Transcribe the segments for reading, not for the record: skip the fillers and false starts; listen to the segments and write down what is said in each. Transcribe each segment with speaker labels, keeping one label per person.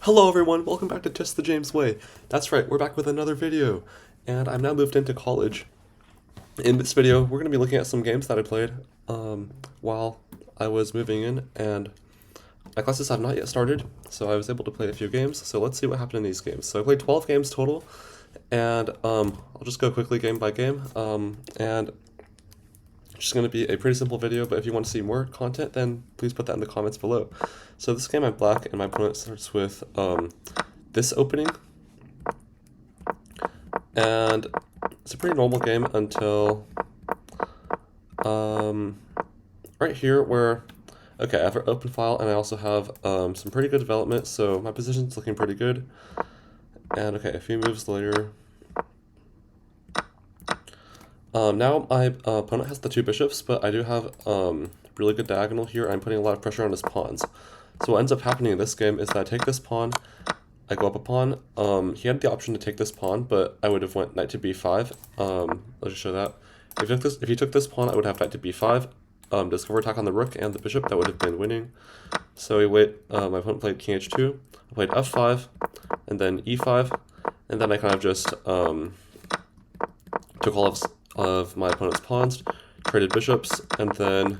Speaker 1: Hello everyone, welcome back to ChessTheJamesWei. That's right, we're back with another video, and I'm now moved into college. In this video, we're going to be looking at some games that I played while I was moving in, and my classes have not yet started, so I was able to play a few games, so let's see what happened in these games. So I played 12 games total, and I'll just go quickly game by game, and it's just going to be a pretty simple video, but if you want to see more content, then please put that in the comments below. So this game I'm black, and my opponent starts with this opening, and it's a pretty normal game until right here where, okay, I have an open file, and I also have some pretty good development, so my position's looking pretty good. And okay, a few moves later, now my opponent has the two bishops, but I do have really good diagonal here. I'm putting a lot of pressure on his pawns. So what ends up happening in this game is that I take this pawn, I go up a pawn. He had the option to take this pawn, but I would have went knight to b5. Let's just show that. If he took this pawn, I would have knight to b5. Discover attack on the rook and the bishop, that would have been winning. So my opponent played king h2, I played f5, and then e5, and then I kind of just took all of my opponent's pawns, traded bishops, and then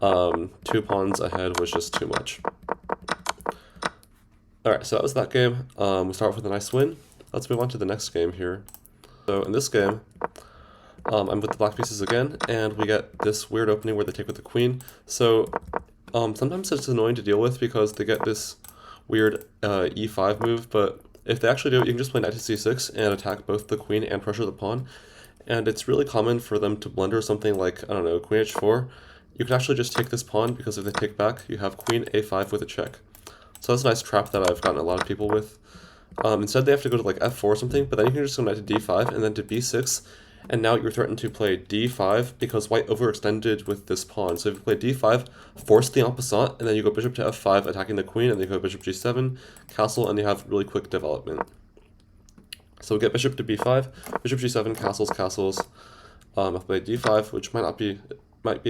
Speaker 1: 2 pawns ahead was just too much. Alright, so that was that game. We start off with a nice win. Let's move on to the next game here. So in this game, I'm with the black pieces again, and we get this weird opening where they take with the queen. So sometimes it's annoying to deal with because they get this weird e5 move, but if they actually do it, you can just play knight to c6 and attack both the queen and pressure the pawn. And it's really common for them to blunder something like, I don't know, queen h4. You can actually just take this pawn, because if they take back, you have queen a5 with a check. So that's a nice trap that I've gotten a lot of people with. Instead, they have to go to like f4 or something, but then you can just go knight to d5 and then to b6, and now you're threatened to play d5 because white overextended with this pawn. So if you play d5, force the en passant, and then you go bishop to f5, attacking the queen, and then you go bishop g7, castle, and you have really quick development. So we get bishop to b5, bishop g7, castles, castles. I've played d5, which might be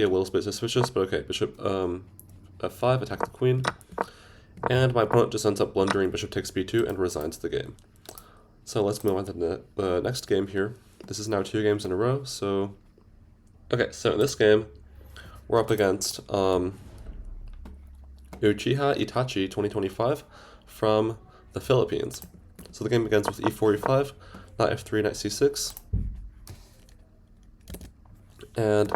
Speaker 1: a little bit suspicious, but okay, bishop f5, attack the queen. And my opponent just ends up blundering bishop takes b2 and resigns the game. So let's move on to the next game here. This is now 2 games in a row, so... Okay, so in this game, we're up against Uchiha Itachi 2025 from the Philippines. So the game begins with e4, e5, knight f3, knight c6. And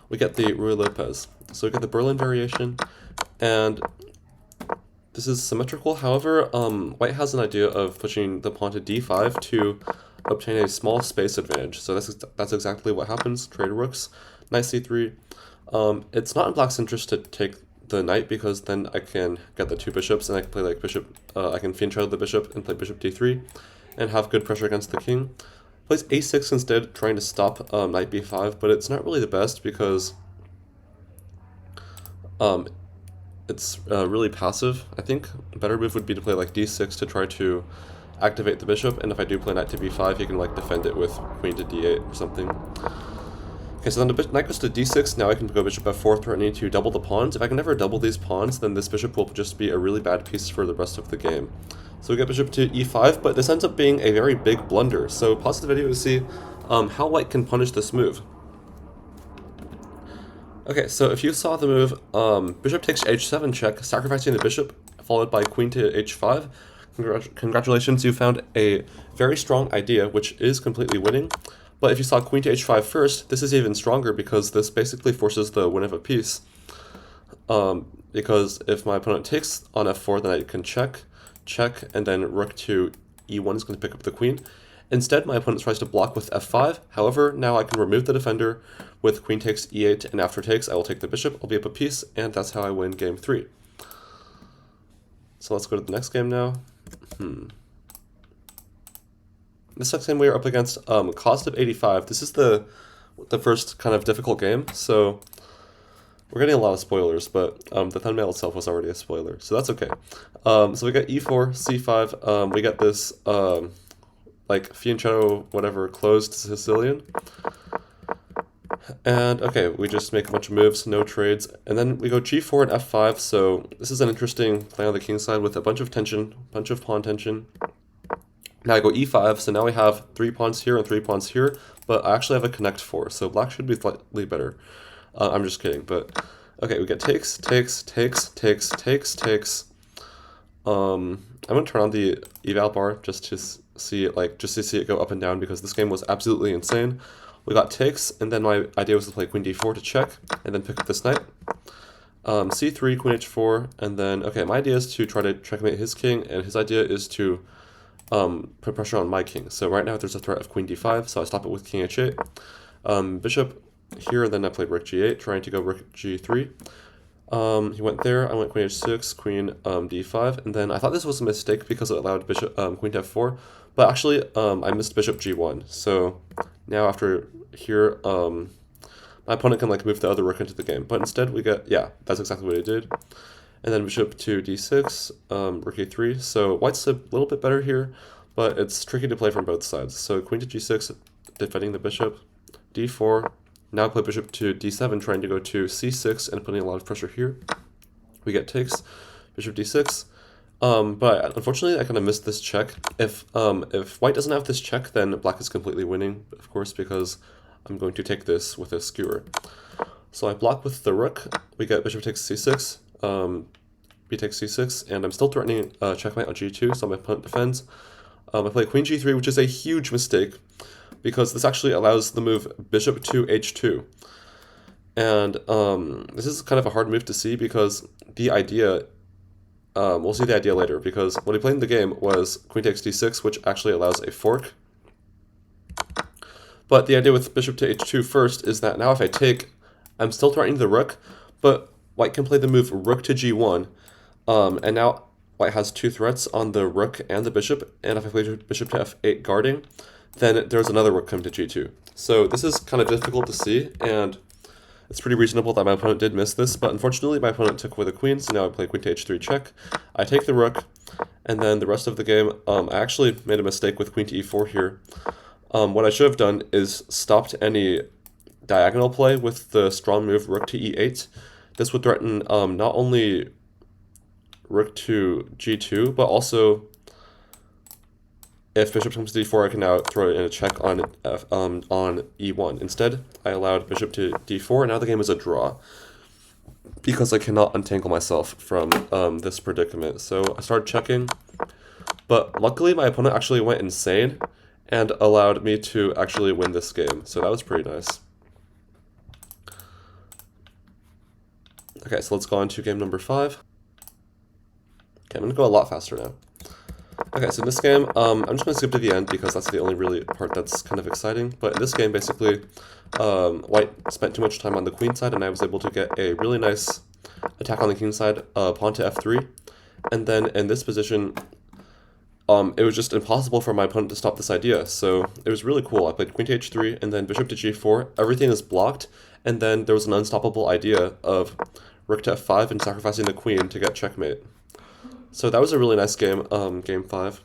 Speaker 1: we get the Ruy Lopez. So we get the Berlin variation, and this is symmetrical. However, white has an idea of pushing the pawn to d5 to obtain a small space advantage. So that's exactly what happens. Trade rooks, knight c3. It's not in black's interest to take the knight, because then I can get the 2 bishops, and I can play like bishop. I can fiend trail the bishop and play bishop d3, and have good pressure against the king. Plays a6 instead, trying to stop knight b5, but it's not really the best because it's really passive. I think a better move would be to play like d6 to try to activate the bishop, and if I do play knight to b5, you can like defend it with queen to d8 or something. Okay, so then the knight goes to d6, now I can go bishop f4, threatening to double the pawns. If I can never double these pawns, then this bishop will just be a really bad piece for the rest of the game. So we get bishop to e5, but this ends up being a very big blunder. So pause the video to see how white can punish this move. Okay, so if you saw the move, bishop takes h7 check, sacrificing the bishop, followed by queen to h5. Congratulations, you found a very strong idea, which is completely winning. But if you saw queen to h5 first, this is even stronger, because this basically forces the win of a piece. Because if my opponent takes on f4, then I can check, and then rook to e1 is going to pick up the queen. Instead, my opponent tries to block with f5. However, now I can remove the defender with queen takes e8, and after takes, I will take the bishop, I'll be up a piece, and that's how I win game 3. So let's go to the next game now. This next game we are up against cost of 85. This is the first kind of difficult game, so we're getting a lot of spoilers, but the thumbnail itself was already a spoiler, so that's okay. So we got e4, c5, we got this like fianchetto, whatever, closed Sicilian. And okay, we just make a bunch of moves, no trades, and then we go g4 and f5, so this is an interesting play on the king side with a bunch of tension, bunch of pawn tension. Now I go e5, so now we have 3 pawns here and 3 pawns here, but I actually have a connect 4, so black should be slightly better. I'm just kidding, but okay, we get takes, takes, takes, takes, takes, takes. I'm gonna turn on the eval bar just to see it, just to see it go up and down, because this game was absolutely insane. We got takes, and then my idea was to play queen d4 to check, and then pick up this knight. C3, queen h4, and then, okay, my idea is to try to checkmate his king, and his idea is to put pressure on my king. So right now there's a threat of queen d5, so I stop it with king h8. Bishop here, and then I played rook g8, trying to go rook g3. He went there, I went queen h6, queen d5, and then I thought this was a mistake because it allowed bishop queen to f4, but actually I missed bishop g1. So now after here, my opponent can move the other rook into the game, but instead we get, yeah, that's exactly what he did. And then bishop to d6, rook e3, so white's a little bit better here, but it's tricky to play from both sides. So queen to g6, defending the bishop, d4, now I play bishop to d7, trying to go to c6 and putting a lot of pressure here. We get takes, bishop d6, but unfortunately I kind of missed this check. If white doesn't have this check, then black is completely winning, of course, because I'm going to take this with a skewer. So I block with the rook, we get bishop takes c6, b takes c6, and I'm still threatening checkmate on g2, so my opponent defends. I play queen g3, which is a huge mistake, because this actually allows the move bishop to h2. And this is kind of a hard move to see, because the idea, we'll see the idea later, because what he played in the game was queen takes d6, which actually allows a fork. But the idea with bishop to h2 first is that now if I take, I'm still threatening the rook, but white can play the move rook to g1, and now white has 2 threats on the rook and the bishop, and if I play bishop to f8 guarding, then there's another rook coming to g2. So this is kind of difficult to see, and it's pretty reasonable that my opponent did miss this, but unfortunately my opponent took away the queen, so now I play queen to h3 check. I take the rook, and then the rest of the game, I actually made a mistake with queen to e4 here. What I should have done is stopped any diagonal play with the strong move rook to e8. This would threaten not only rook to g2, but also if bishop comes to d4, I can now throw in a check on e1. Instead, I allowed bishop to d4, and now the game is a draw, because I cannot untangle myself from this predicament. So I started checking, but luckily my opponent actually went insane and allowed me to actually win this game, so that was pretty nice. Okay, so let's go on to game number 5. Okay, I'm going to go a lot faster now. Okay, so in this game, I'm just going to skip to the end because that's the only really part that's kind of exciting. But in this game, basically, white spent too much time on the queen side, and I was able to get a really nice attack on the king side, pawn to f3. And then in this position, it was just impossible for my opponent to stop this idea. So it was really cool. I played queen to h3, and then bishop to g4. Everything is blocked, and then there was an unstoppable idea of rook to f5 and sacrificing the queen to get checkmate. So that was a really nice game, game 5.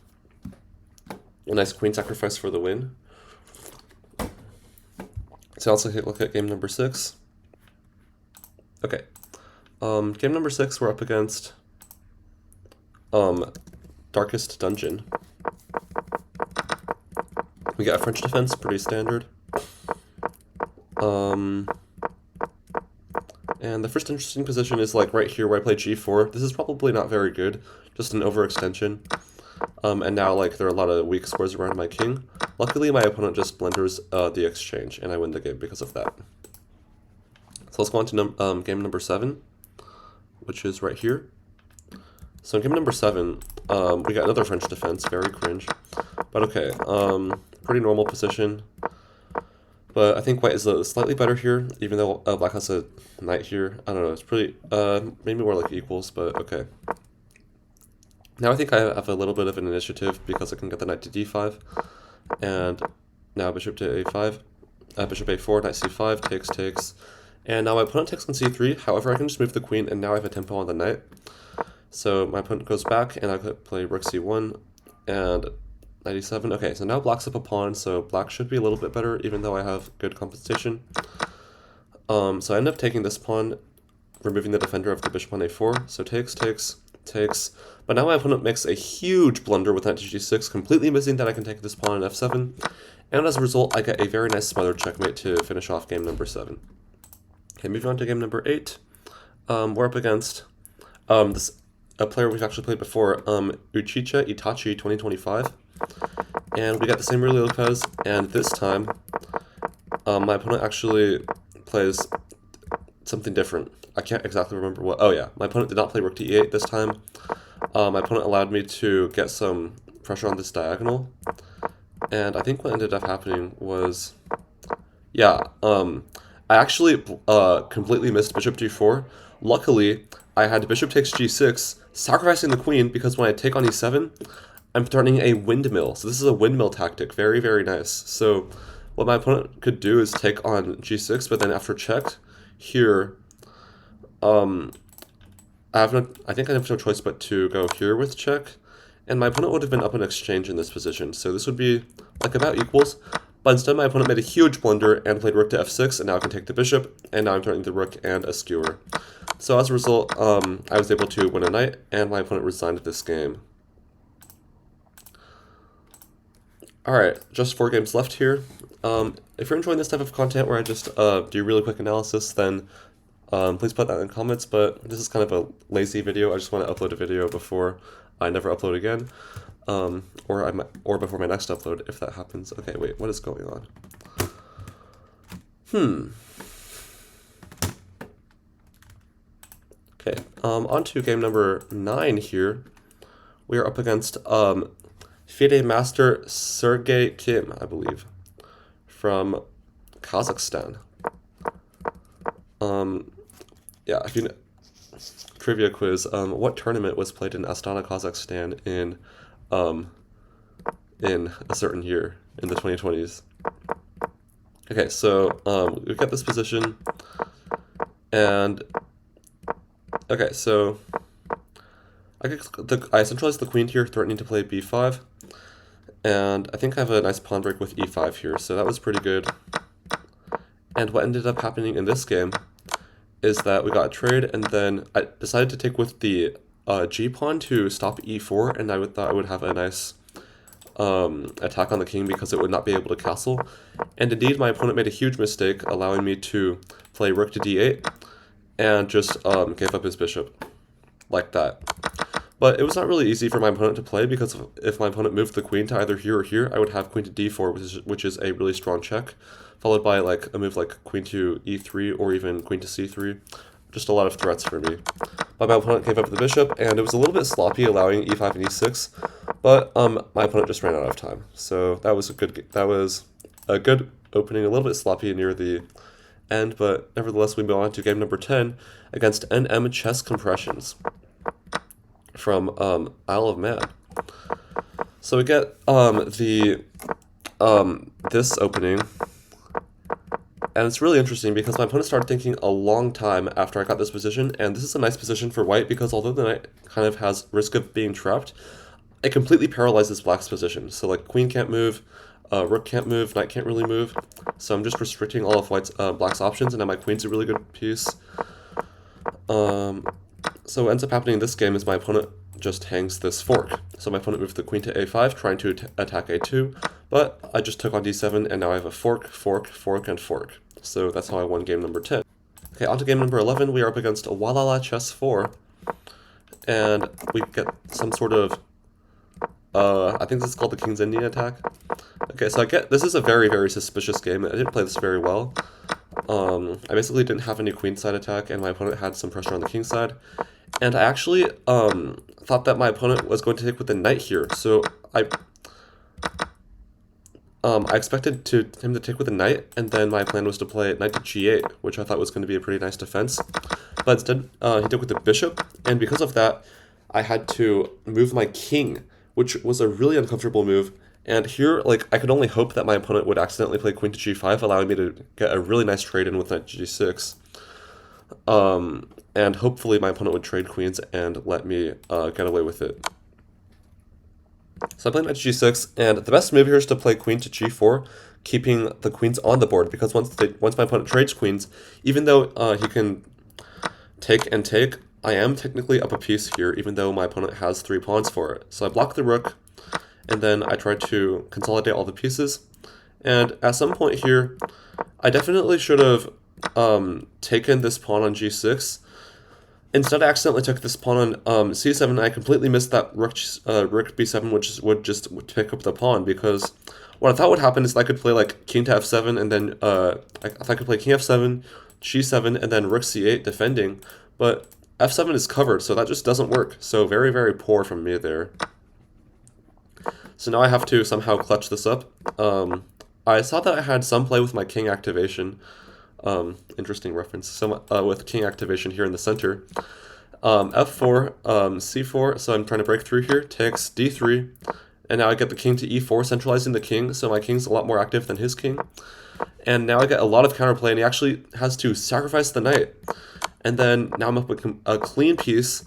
Speaker 1: A nice queen sacrifice for the win. So let's take a look at game number 6. Okay. Game number 6, we're up against Darkest Dungeon. We got a French defense, pretty standard. And the first interesting position is right here where I play g4. This is probably not very good, just an overextension. And now there are a lot of weak squares around my king. Luckily my opponent just blunders the exchange, and I win the game because of that. So let's go on to game number 7, which is right here. So in game number 7, we got another French defense, very cringe. But okay, pretty normal position. But I think white is slightly better here, even though black has a knight here. I don't know, it's pretty, maybe more like equals, but okay. Now I think I have a little bit of an initiative because I can get the knight to d5. And now bishop to a5, bishop a4, knight c5, takes. And now my opponent takes on c3, however I can just move the queen, and now I have a tempo on the knight. So my opponent goes back, and I could play rook c1, and 97. Okay, so now black's up a pawn, so black should be a little bit better, even though I have good compensation. So I end up taking this pawn, removing the defender of the bishop on a4. So takes, takes, takes. But now my opponent makes a huge blunder with knight to g6, completely missing that I can take this pawn on f7. And as a result, I get a very nice smothered checkmate to finish off game number 7. Okay, moving on to game number 8. We're up against a player we've actually played before, Uchicha Itachi 2025. And we got the same Rui Lopez, and this time, my opponent actually plays something different. I can't exactly remember what. Oh yeah, my opponent did not play rook to e8 this time. My opponent allowed me to get some pressure on this diagonal. And I think what ended up happening was, yeah, I actually completely missed bishop g4. Luckily, I had bishop takes g6, sacrificing the queen because when I take on e7, I'm threatening a windmill. So this is a windmill tactic. Very, very nice. So what my opponent could do is take on g6, but then after check, here, I think I have no choice but to go here with check. And my opponent would have been up in exchange in this position. So this would be like about equals. But instead my opponent made a huge blunder and played rook to f6, and now I can take the bishop, and now I'm threatening the rook and a skewer. So as a result, I was able to win a knight, and my opponent resigned this game. Alright, just 4 games left here. If you're enjoying this type of content where I just do really quick analysis, then please put that in the comments, but this is kind of a lazy video. I just want to upload a video before I never upload again, or before my next upload, if that happens. Okay, wait, what is going on? Okay, on to game number 9 here. We are up against FIDE Master Sergey Kim, I believe, from Kazakhstan. Yeah, if you know, trivia quiz. What tournament was played in Astana, Kazakhstan in a certain year in the 2020s? Okay, so we've got this position, and okay, so I centralized the queen here, threatening to play b5, and I think I have a nice pawn break with e5 here, so that was pretty good. And what ended up happening in this game is that we got a trade, and then I decided to take with the g pawn to stop e4, and I thought I would have a nice attack on the king because it would not be able to castle. And indeed, my opponent made a huge mistake, allowing me to play rook to d8, and just gave up his bishop, like that. But it was not really easy for my opponent to play, because if my opponent moved the queen to either here or here, I would have queen to d4, which is a really strong check, followed by like a move like queen to e3 or even queen to c3. Just a lot of threats for me. But my opponent gave up the bishop, and it was a little bit sloppy, allowing e5 and e6. But my opponent just ran out of time, so that was a good opening. A little bit sloppy near the end, but nevertheless, we move on to game number 10 against NM Chess Compressions from Isle of Man. So we get this opening, and it's really interesting because my opponent started thinking a long time after I got this position, and this is a nice position for white because although the knight kind of has risk of being trapped, it completely paralyzes black's position. So like queen can't move, rook can't move, knight can't really move. So I'm just restricting all of black's options, and now my queen's a really good piece. So what ends up happening in this game is my opponent just hangs this fork. So my opponent moved the queen to a5, trying to attack a2, but I just took on d7, and now I have a fork, fork, fork, and fork. So that's how I won game number 10. Okay, on to game number 11. We are up against Walala Chess 4, and we get some sort of I think this is called the King's Indian attack. Okay, so this is a very, very suspicious game. I didn't play this very well. I basically didn't have any queenside attack, and my opponent had some pressure on the king side. And I actually thought that my opponent was going to take with the knight here, so I expected him to take with the knight, and then my plan was to play knight to g8, which I thought was going to be a pretty nice defense. But instead, he took with the bishop, and because of that, I had to move my king, which was a really uncomfortable move. And here, like, I could only hope that my opponent would accidentally play queen to g5, allowing me to get a really nice trade in with knight to g6. And hopefully my opponent would trade queens and let me get away with it. So I played knight to g6, and the best move here is to play queen to g4, keeping the queens on the board, because once my opponent trades queens, even though he can take and take, I am technically up a piece here, even though my opponent has 3 pawns for it. So I block the rook, and then I try to consolidate all the pieces. And at some point here, I definitely should have taken this pawn on g6. Instead, I accidentally took this pawn on c7, and I completely missed that rook b7, which would just pick up the pawn, because what I thought would happen is that I could play like king to f7, and then I could play king f7, g7, and then rook c8 defending, but f7 is covered, so that just doesn't work. So very, very poor from me there. So now I have to somehow clutch this up. I saw that I had some play with my king activation. Interesting reference. So with king activation here in the center. F4, C4, so I'm trying to break through here, takes D3, and now I get the king to E4, centralizing the king, so my king's a lot more active than his king. And now I get a lot of counterplay, and he actually has to sacrifice the knight. And then now I'm up with a clean piece,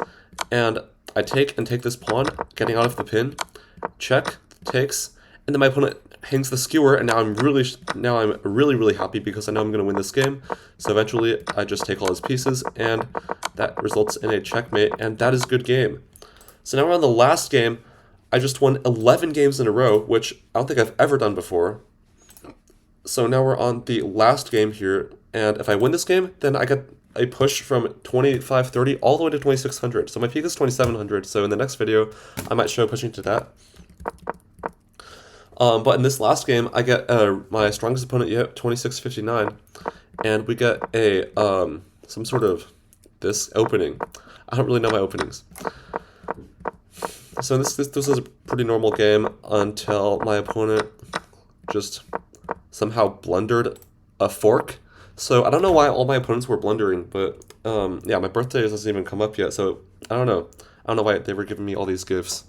Speaker 1: and I take this pawn, getting out of the pin, check, takes, and then my opponent hangs the skewer, and now I'm really happy because I know I'm going to win this game. So eventually I just take all his pieces, and that results in a checkmate, and that is good game. So now we're on the last game. I just won 11 games in a row, which I don't think I've ever done before. So now we're on the last game here, and if I win this game, then I get a push from 2530 all the way to 2600. So my peak is 2700, so in the next video I might show pushing to that. But in this last game, I get my strongest opponent yet, 2659, and we get a some sort of this opening. I don't really know my openings. So this is a pretty normal game until my opponent just somehow blundered a fork. So I don't know why all my opponents were blundering, but yeah, my birthday doesn't even come up yet, so I don't know. I don't know why they were giving me all these gifts.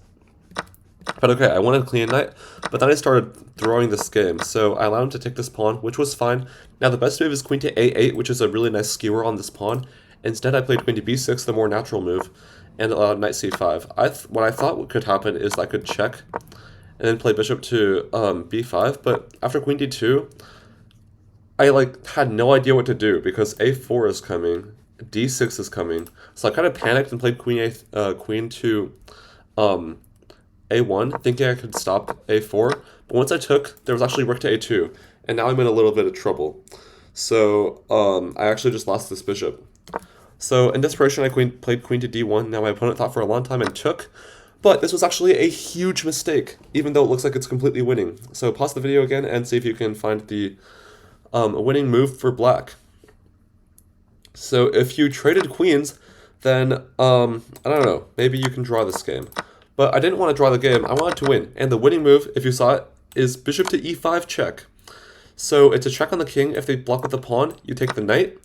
Speaker 1: But okay, I wanted a clean knight, but then I started throwing this game, so I allowed him to take this pawn, which was fine. Now the best move is queen to a8, which is a really nice skewer on this pawn. Instead, I played queen to b6, the more natural move, and knight c5. What I thought could happen is I could check, and then play bishop to b5, but after queen d2, I had no idea what to do, because a4 is coming, d6 is coming, so I kind of panicked and played queen to a1, thinking I could stop a4, but once I took, there was actually rook to a2, and now I'm in a little bit of trouble. So I actually just lost this bishop. So in desperation, I played queen to d1. Now my opponent thought for a long time and took, but this was actually a huge mistake, even though it looks like it's completely winning. So pause the video again and see if you can find the winning move for black. So if you traded queens, then I don't know, maybe you can draw this game. But I didn't want to draw the game, I wanted to win. And the winning move, if you saw it, is bishop to e5 check. So it's a check on the king. If they block with the pawn, you take the knight.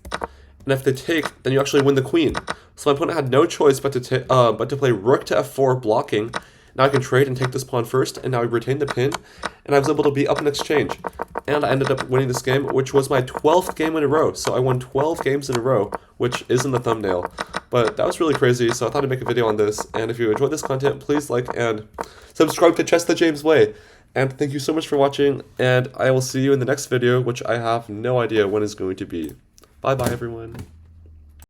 Speaker 1: And if they take, then you actually win the queen. So my opponent had no choice but to play rook to f4 blocking. Now I can trade and take this pawn first, and now I retain the pin, and I was able to be up in exchange. And I ended up winning this game, which was my 12th game in a row. So I won 12 games in a row, which is in the thumbnail. But that was really crazy, so I thought I'd make a video on this. And if you enjoyed this content, please like and subscribe to ChessTheJamesWei. And thank you so much for watching, and I will see you in the next video, which I have no idea when it's going to be. Bye-bye, everyone.